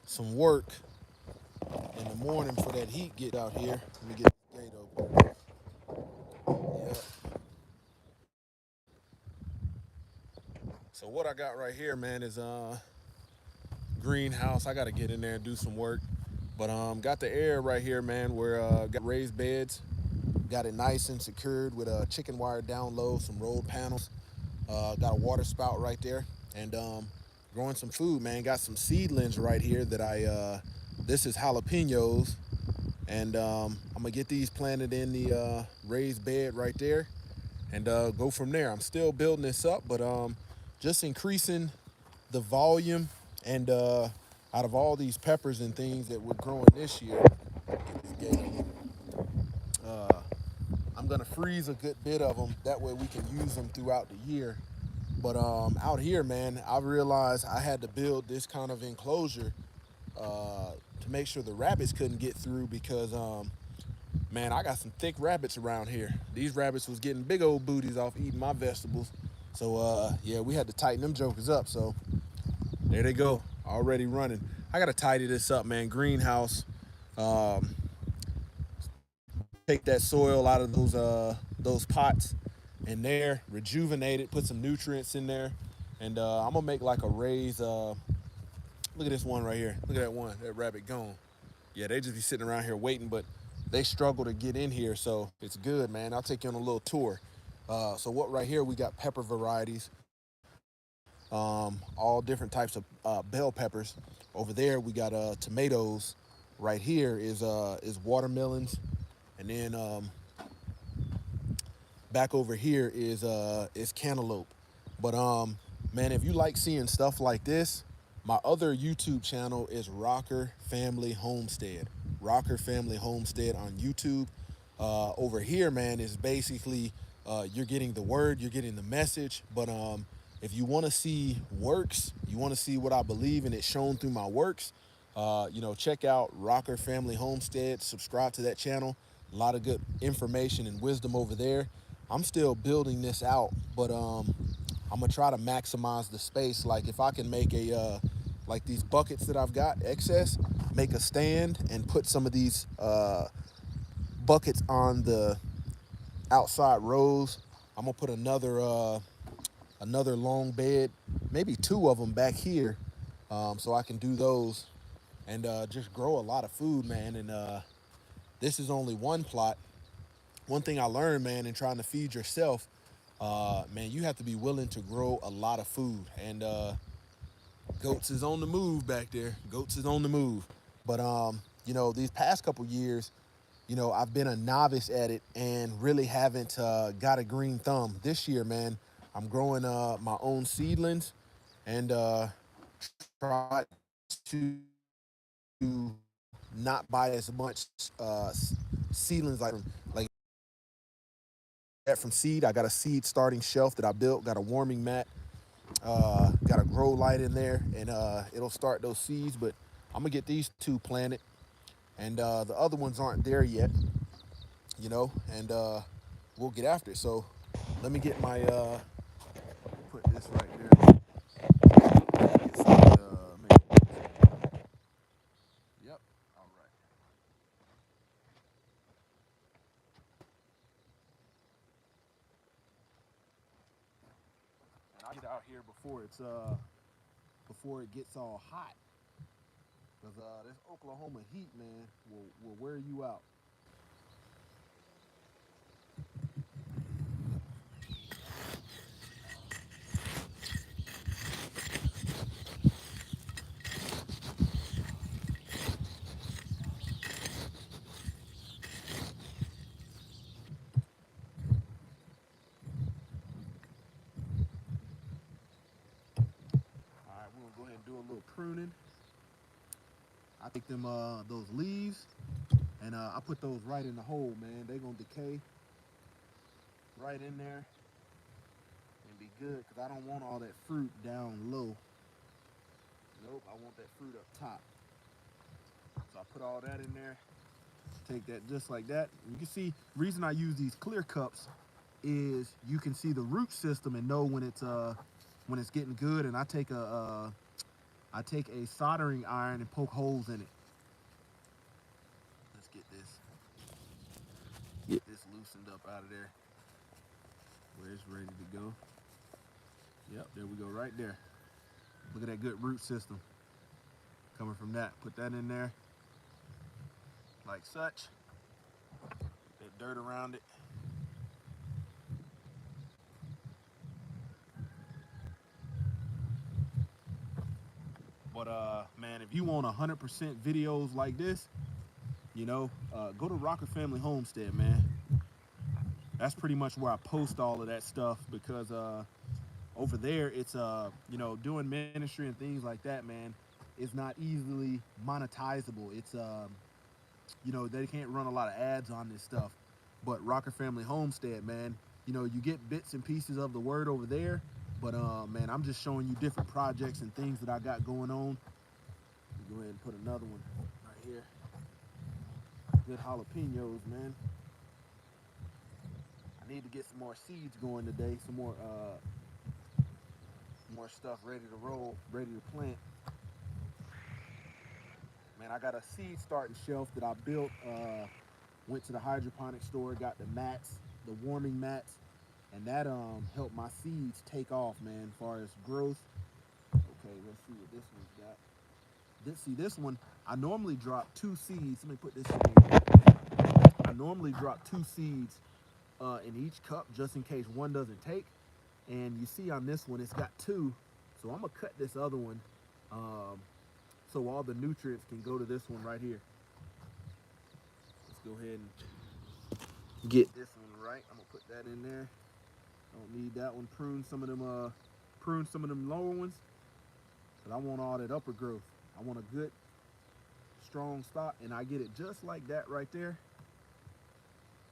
some work in the morning for that heat get out here. Let me get the gate open. Yep. So what I got right here, man, is greenhouse. I got to get in there and do some work. But got the air right here, man. Where got raised beds, got it nice and secured with a chicken wire down low, some rolled panels. Got a water spout right there, and growing some food, man. Got some seedlings right here that this is jalapenos, and I'm gonna get these planted in the raised bed right there, and go from there. I'm still building this up, but just increasing the volume, and out of all these peppers and things that we're growing this year, get this gate uh, I'm gonna freeze a good bit of them. That way we can use them throughout the year. But out here, man, I realized I had to build this kind of enclosure to make sure the rabbits couldn't get through because, man, I got some thick rabbits around here. These rabbits was getting big old booties off eating my vegetables. So, yeah, we had to tighten them jokers up. So there they go, already running. I got to tidy this up, man. Greenhouse. Um, Take that soil out of those pots in there, rejuvenate it, put some nutrients in there, and I'm gonna make like a raised. Look at this one right here. Look at that one. That rabbit gone. Yeah, they just be sitting around here waiting, but they struggle to get in here, so it's good, man. I'll take you on a little tour. So what right here? We got pepper varieties, all different types of bell peppers. Over there, we got tomatoes. Right here is watermelons, and then back over here is cantaloupe. But man, if you like seeing stuff like this, my other YouTube channel is Rocker Family Homestead. Rocker Family Homestead on YouTube. Over here, man, is basically you're getting the word, you're getting the message. But if you want to see works, you want to see what I believe and it's shown through my works, check out Rocker Family Homestead. Subscribe to that channel. A lot of good information and wisdom over there. I'm still building this out, but I'm gonna try to maximize the space. Like if I can make like these buckets that I've got excess, make a stand and put some of these buckets on the outside rows. I'm gonna put another long bed, maybe two of them back here, so I can do those and just grow a lot of food, man. And this is only one plot. One thing I learned, man, in trying to feed yourself, man, you have to be willing to grow a lot of food. And goats is on the move back there. Goats is on the move. But these past couple years, I've been a novice at it and really haven't got a green thumb. This year, man, I'm growing my own seedlings and try to not buy as much uh, seedlings like that from seed. I got a seed starting shelf that I built, got a warming mat, got a grow light in there, and it'll start those seeds. But I'm gonna get these two planted, and the other ones aren't there yet, and we'll get after it. So let me get my put this right there. Get some, yep. All right. And I get out here before it gets all hot, cause this Oklahoma heat, man, will wear you out. All right, we're gonna go ahead and do a little pruning. I take them those leaves and I put those right in the hole, man. They gonna decay right in there and be good because I don't want all that fruit down low. Nope, I want that fruit up top. So I put all that in there. Take that just like that. You can see, reason I use these clear cups is you can see the root system and know when it's getting good. And I I take a soldering iron and poke holes in it. Let's get this loosened up out of there where it's ready to go. Yep, there we go, right there. Look at that good root system coming from that. Put that in there like such. That dirt around it. But man, if you want 100% videos like this, you know, go to Rocker Family Homestead, man. That's pretty much where I post all of that stuff, because over there it's you know, doing ministry and things like that, man, is not easily monetizable. It's you know, they can't run a lot of ads on this stuff. But Rocker Family Homestead, man, you know, you get bits and pieces of the word over there. But man, I'm just showing you different projects and things that I got going on. Go ahead and put another one right here. Good jalapenos, man. I need to get some more seeds going today. Some more stuff ready to roll, ready to plant. Man, I got a seed starting shelf that I built. Went to the hydroponic store, got the mats, the warming mats, and that helped my seeds take off, man, as far as growth. Okay, let's see what this one's got. This one, I normally drop 2 seeds. Let me put this in here. I normally drop 2 seeds in each cup just in case one doesn't take. And you see on this one, it's got 2. So I'm gonna cut this other one so all the nutrients can go to this one right here. Let's go ahead and get this one right. I'm gonna put that in there. Don't need that one. Prune some of them lower ones, but I want all that upper growth. I want a good, strong stock, and I get it just like that right there.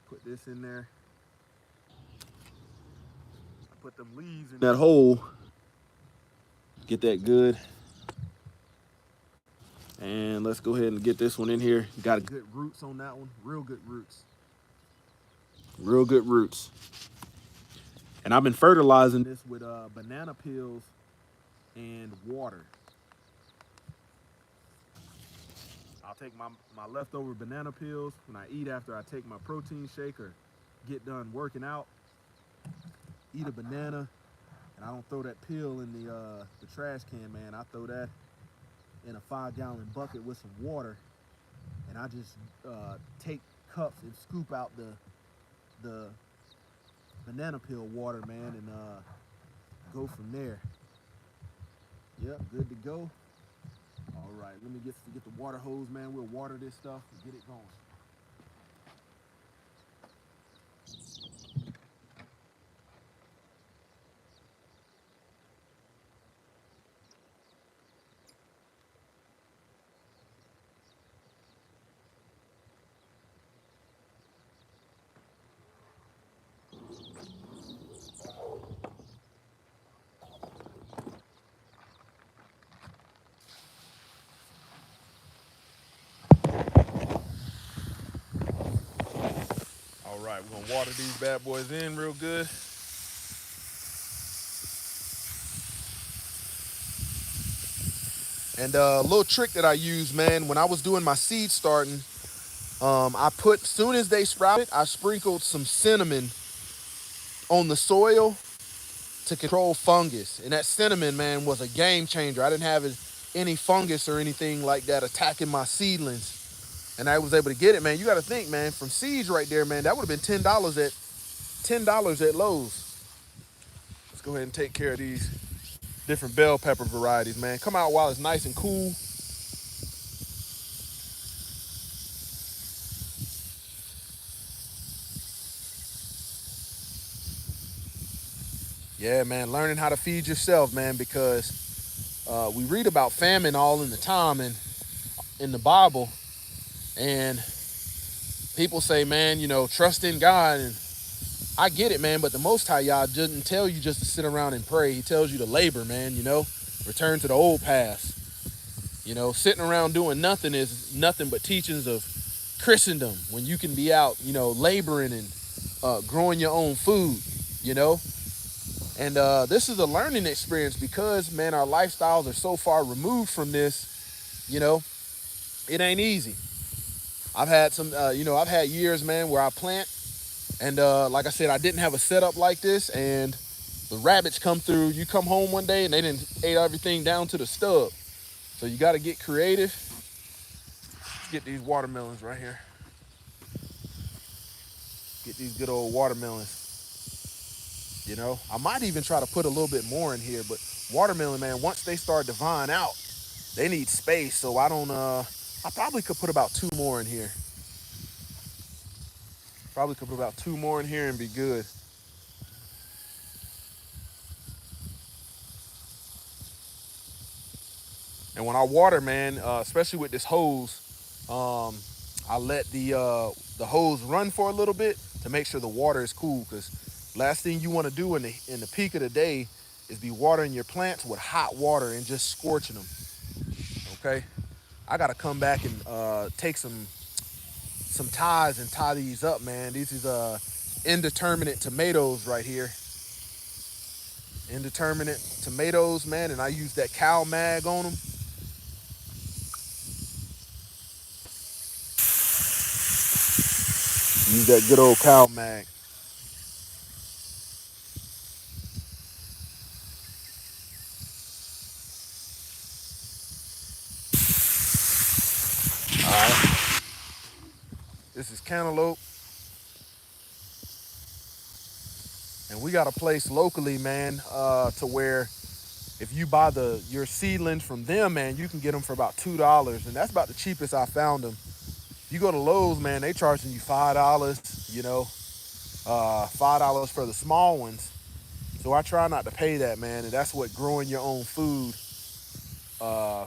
Put this in there. I put them leaves in that hole. Get that good. And let's go ahead and get this one in here. Got good roots on that one. Real good roots. Real good roots. And I've been fertilizing this with banana peels and water. I'll take my leftover banana peels when I eat after I take my protein shake or get done working out. Eat a banana, and I don't throw that peel in the trash can, man. I throw that in a 5-gallon bucket with some water, and I just take cups and scoop out the banana peel water, man, and go from there. Yep, good to go. All right, let me get the water hose, man. We'll water this stuff and get it going. All right, we're gonna water these bad boys in real good. And a little trick that I use, man, when I was doing my seed starting, I put, soon as they sprouted, I sprinkled some cinnamon on the soil to control fungus. And that cinnamon, man, was a game changer. I didn't have any fungus or anything like that attacking my seedlings. And I was able to get it, man. You got to think, man, from seeds right there, man, that would have been $10 at Lowe's. Let's go ahead and take care of these different bell pepper varieties, man. Come out while it's nice and cool. Yeah, man, learning how to feed yourself, man, because we read about famine all in the time and in the Bible, and people say, man, you know, trust in God, and I get it, man, but the Most High Yah didn't tell you just to sit around and pray. He tells you to labor, man, you know, return to the old paths. You know, sitting around doing nothing is nothing but teachings of Christendom, when you can be out, you know, laboring and growing your own food, you know. And this is a learning experience because, man, our lifestyles are so far removed from this, you know, it ain't easy. I've had I've had years, man, where I plant and like I said, I didn't have a setup like this, and the rabbits come through. You come home one day and they didn't ate everything down to the stub. So you got to get creative. Let's get these watermelons right here. Get these good old watermelons. You know, I might even try to put a little bit more in here, but watermelon, man, once they start to vine out, they need space. So I don't, I probably could put about 2 more in here. Probably could put about 2 more in here and be good. And when I water, man, especially with this hose, I let the hose run for a little bit to make sure the water is cool. Because last thing you want to do in the peak of the day is be watering your plants with hot water and just scorching them. Okay, I gotta come back and take some ties and tie these up, man. These is indeterminate tomatoes right here. Indeterminate tomatoes, man, and I use that cow mag on them. Use that good old cow mag. All right. This is cantaloupe. And we got a place locally, man, to where if you buy your seedlings from them, man, you can get them for about $2. And that's about the cheapest I found them. You go to Lowe's, man, they charging you $5, $5 for the small ones. So I try not to pay that, man. And that's what growing your own food, uh,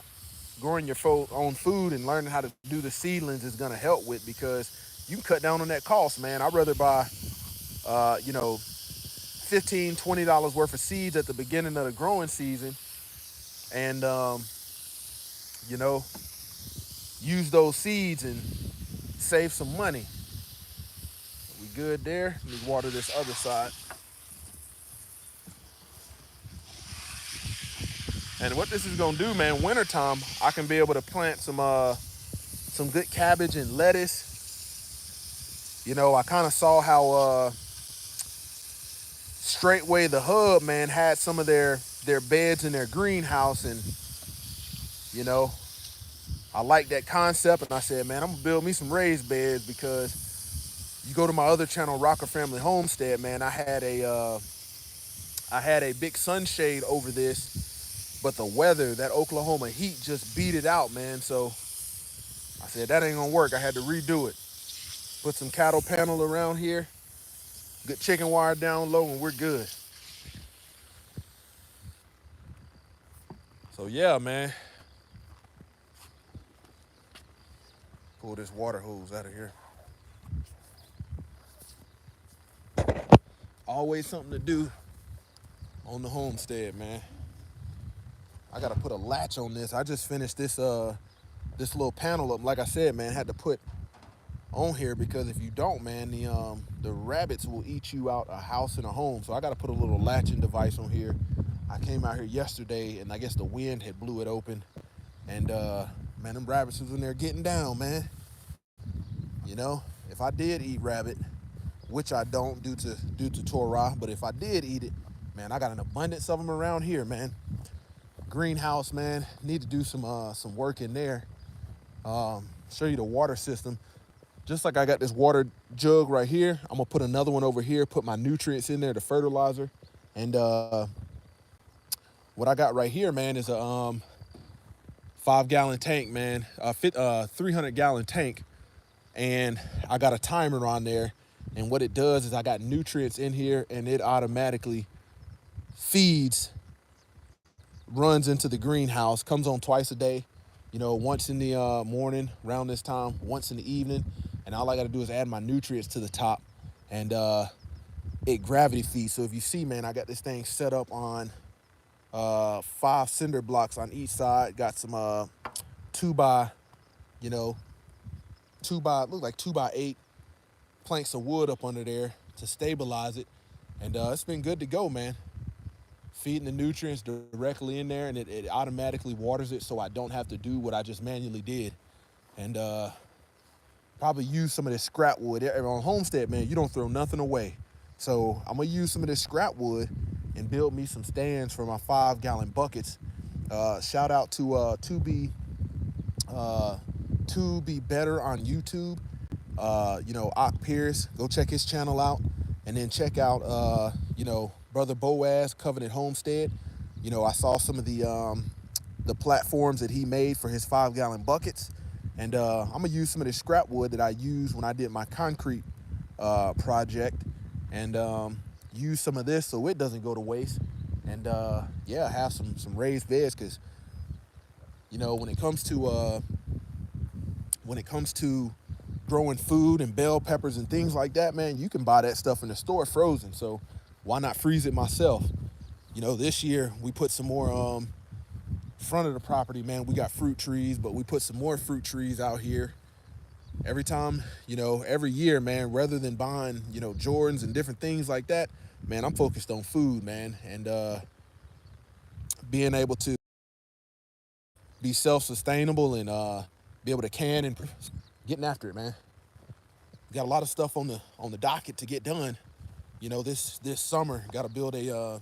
growing your own food and learning how to do the seedlings is going to help with, because you can cut down on that cost, man. I'd rather buy, uh, you know, $15, $20 worth of seeds at the beginning of the growing season and, you know, use those seeds and save some money. We good there? Let me water this other side. And what this is gonna do, man, wintertime, I can be able to plant some good cabbage and lettuce. You know, I kind of saw how Straightway the Hub, man, had some of their beds in their greenhouse, and you know, I like that concept, and I said, man, I'm gonna build me some raised beds, because you go to my other channel, Rocker Family Homestead, man, I had a big sunshade over this, but the weather, that Oklahoma heat just beat it out, man. So I said, that ain't gonna work. I had to redo it. Put some cattle panel around here, good chicken wire down low, and we're good. So yeah, man. Pull this water hose out of here. Always something to do on the homestead, man. I gotta put a latch on this. I just finished this little panel up. Like I said, man, had to put on here, because if you don't, man, the rabbits will eat you out a house and a home. So I got to put a little latching device on here. I came out here yesterday, and I guess the wind had blew it open, and man, them rabbits was in there getting down, man. You know, if I did eat rabbit, which I don't due to Torah, but if I did eat it, man, I got an abundance of them around here, man. Greenhouse, man, need to do some work in there. Show you the water system. Just like I got this water jug right here, I'm gonna put another one over here, put my nutrients in there, the fertilizer. And what I got right here, man, is a 5-gallon tank, man, 300-gallon tank. And I got a timer on there. And what it does is I got nutrients in here, and it automatically feeds, runs into the greenhouse, comes on twice a day, you know, once in the morning around this time, once in the evening. And all I got to do is add my nutrients to the top, and it gravity feeds. So if you see, man, I got this thing set up on 5 cinder blocks on each side. Got some 2 by, you know, look like 2 by 8 planks of wood up under there to stabilize it. And it's been good to go, man. feeding the nutrients directly in there, and it automatically waters it, so I don't have to do what I just manually did. And probably use some of this scrap wood. On Homestead, man, you don't throw nothing away. So I'm gonna use some of this scrap wood and build me some stands for my 5-gallon buckets. Shout out to to be better on YouTube. Ock Pierce, go check his channel out, and then check out Brother Boaz Covenant Homestead. I saw some of the platforms that he made for his 5-gallon buckets, and I'm gonna use some of the scrap wood that I used when I did my concrete project, and use some of this so it doesn't go to waste. And have some raised beds, because when it comes to growing food and bell peppers and things like that, man, you can buy that stuff in the store frozen. So why not freeze it myself? This year we put some more front of the property, man. We got fruit trees, but we put some more fruit trees out here. Every year, man, rather than buying, Jordans and different things like that, man, I'm focused on food, man, and being able to be self-sustainable and be able to can and getting after it, man. We got a lot of stuff on the docket to get done. This summer, got to build a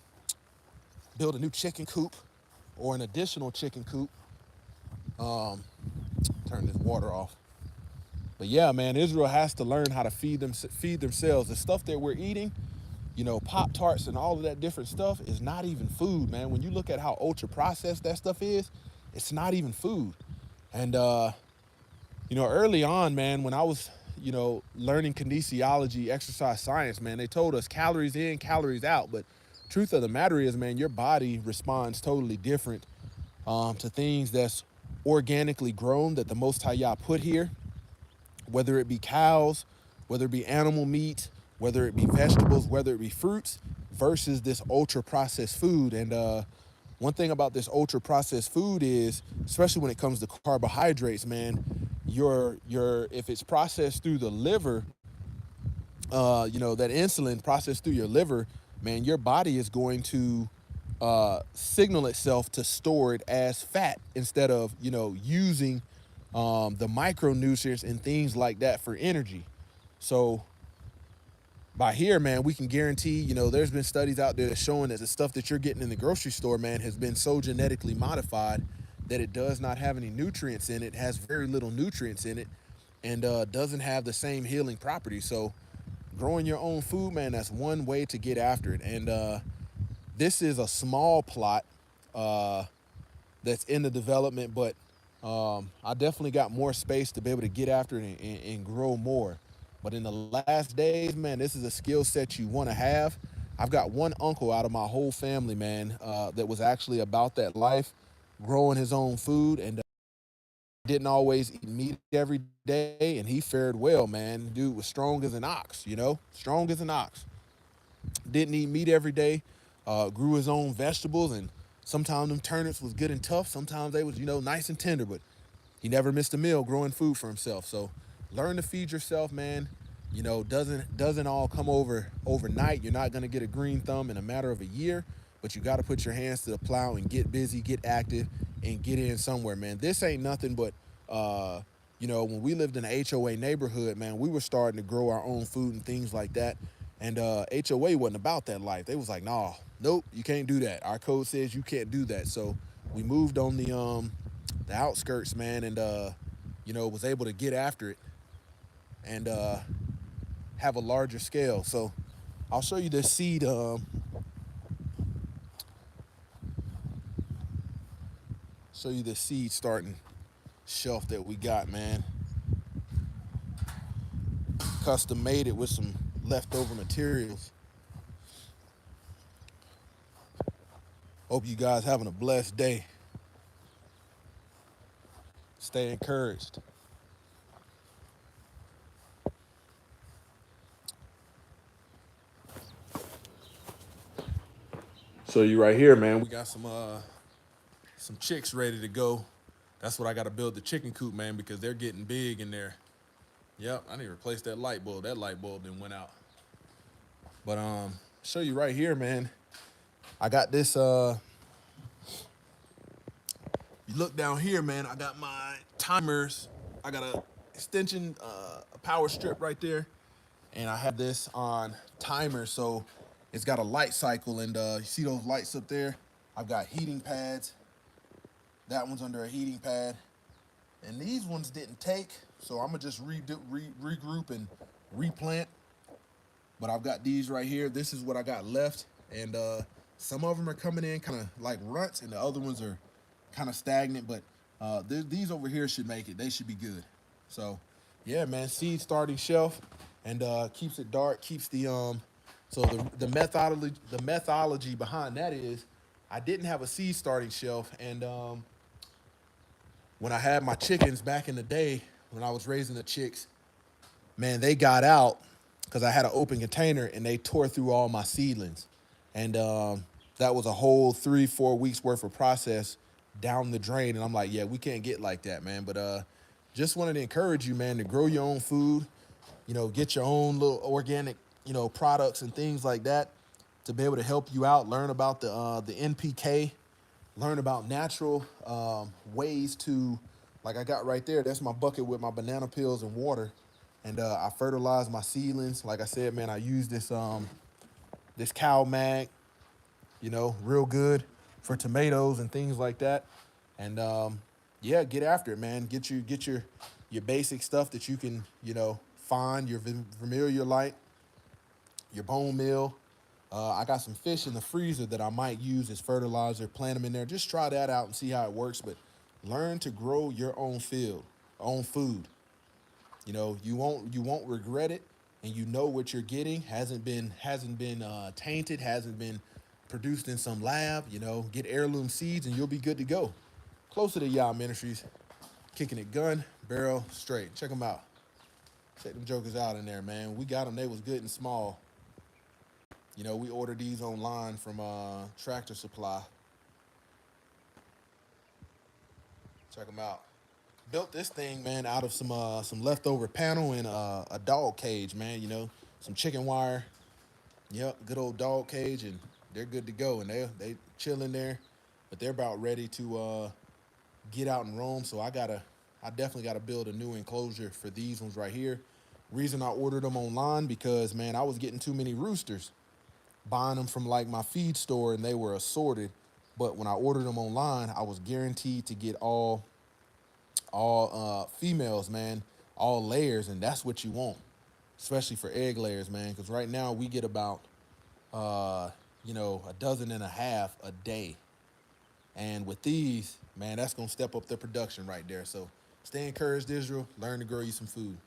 new chicken coop, or an additional chicken coop. Turn this water off. But yeah, man, Israel has to learn how to feed themselves. The stuff that we're eating, Pop-Tarts and all of that different stuff, is not even food, man. When you look at how ultra processed that stuff is, it's not even food. And early on, man, when I was learning kinesiology, exercise science, man, they told us calories in, calories out. But truth of the matter is, man, your body responds totally different to things that's organically grown, that the Most High Yah put here, whether it be cows, whether it be animal meat, whether it be vegetables, whether it be fruits, versus this ultra processed food. And one thing about this ultra processed food is, especially when it comes to carbohydrates, man, if it's processed through the liver, that insulin processed through your liver, man, your body is going to signal itself to store it as fat, instead of using the micronutrients and things like that for energy. So by here, man, we can guarantee, there's been studies out there showing that the stuff that you're getting in the grocery store, man, has been so genetically modified that it does not have any nutrients in it, has very little nutrients in it, and doesn't have the same healing properties. So growing your own food, man, that's one way to get after it. And this is a small plot that's in the development, but I definitely got more space to be able to get after it and grow more. But in the last days, man, this is a skill set you want to have. I've got one uncle out of my whole family, man, that was actually about that life, growing his own food, and didn't always eat meat every day, and he fared well, man. Dude was strong as an ox, strong as an ox. Didn't eat meat every day, grew his own vegetables, and sometimes them turnips was good and tough. Sometimes they was, nice and tender, but he never missed a meal growing food for himself. So learn to feed yourself, man. Doesn't all come overnight. You're not gonna get a green thumb in a matter of a year, but you got to put your hands to the plow and get busy, get active, and get in somewhere, man. This ain't nothing but, when we lived in an HOA neighborhood, man, we were starting to grow our own food and things like that. And HOA wasn't about that life. They was like, nah, nope, you can't do that. Our code says you can't do that. So we moved on the outskirts, man, and was able to get after it and have a larger scale. So I'll show you this seed. Show you the seed starting shelf that we got, man. Custom made it with some leftover materials. Hope you guys having a blessed day. Stay encouraged. Show you right here, man. We got some chicks ready to go. That's what I got to build the chicken coop, man, because they're getting big in there. Yep, I need to replace that light bulb. That light bulb then went out. But show you right here, man. I got this, you look down here, man, I got my timers. I got a extension, a power strip right there. And I have this on timer, so it's got a light cycle. And you see those lights up there? I've got heating pads. That one's under a heating pad. And these ones didn't take, so I'm gonna just regroup and replant. But I've got these right here. This is what I got left. And some of them are coming in kind of like runts, and the other ones are kind of stagnant. But these over here should make it. They should be good. So yeah, man, seed starting shelf, and keeps it dark, keeps the so the methodology behind that is I didn't have a seed starting shelf. And when I had my chickens back in the day, when I was raising the chicks, man, they got out because I had an open container and they tore through all my seedlings. And that was a whole 3-4 weeks worth of process down the drain. And I'm like, yeah, we can't get like that, man. But just wanted to encourage you, man, to grow your own food, get your own little organic, products and things like that to be able to help you out, learn about the NPK, learn about natural ways to, like I got right there, that's my bucket with my banana peels and water. And I fertilize my seedlings. Like I said, man, I use this cow mag, real good for tomatoes and things like that. And yeah, get after it, man. Get your basic stuff that you can, find, your vermilion light, your bone meal. I got some fish in the freezer that I might use as fertilizer. Plant them in there. Just try that out and see how it works. But learn to grow your own own food. You won't regret it, and you know what you're getting hasn't been tainted, hasn't been produced in some lab. Get heirloom seeds, and you'll be good to go. Closer to Y'all Ministries, kicking it gun barrel straight. Check them out. Check them jokers out in there, man. We got them. They was good and small. We ordered these online from Tractor Supply. Check them out. Built this thing, man, out of some leftover panel and a dog cage, man. Some chicken wire. Yep, good old dog cage, and they're good to go. And they chill in there, but they're about ready to get out and roam. So I definitely gotta build a new enclosure for these ones right here. Reason I ordered them online because, man, I was getting too many roosters, buying them from like my feed store, and they were assorted. But when I ordered them online, I was guaranteed to get all females, man, all layers, and that's what you want, especially for egg layers, man. Because right now we get about a dozen and a half a day, and with these, man, that's gonna step up the production right there. So stay encouraged, Israel. Learn to grow you some food.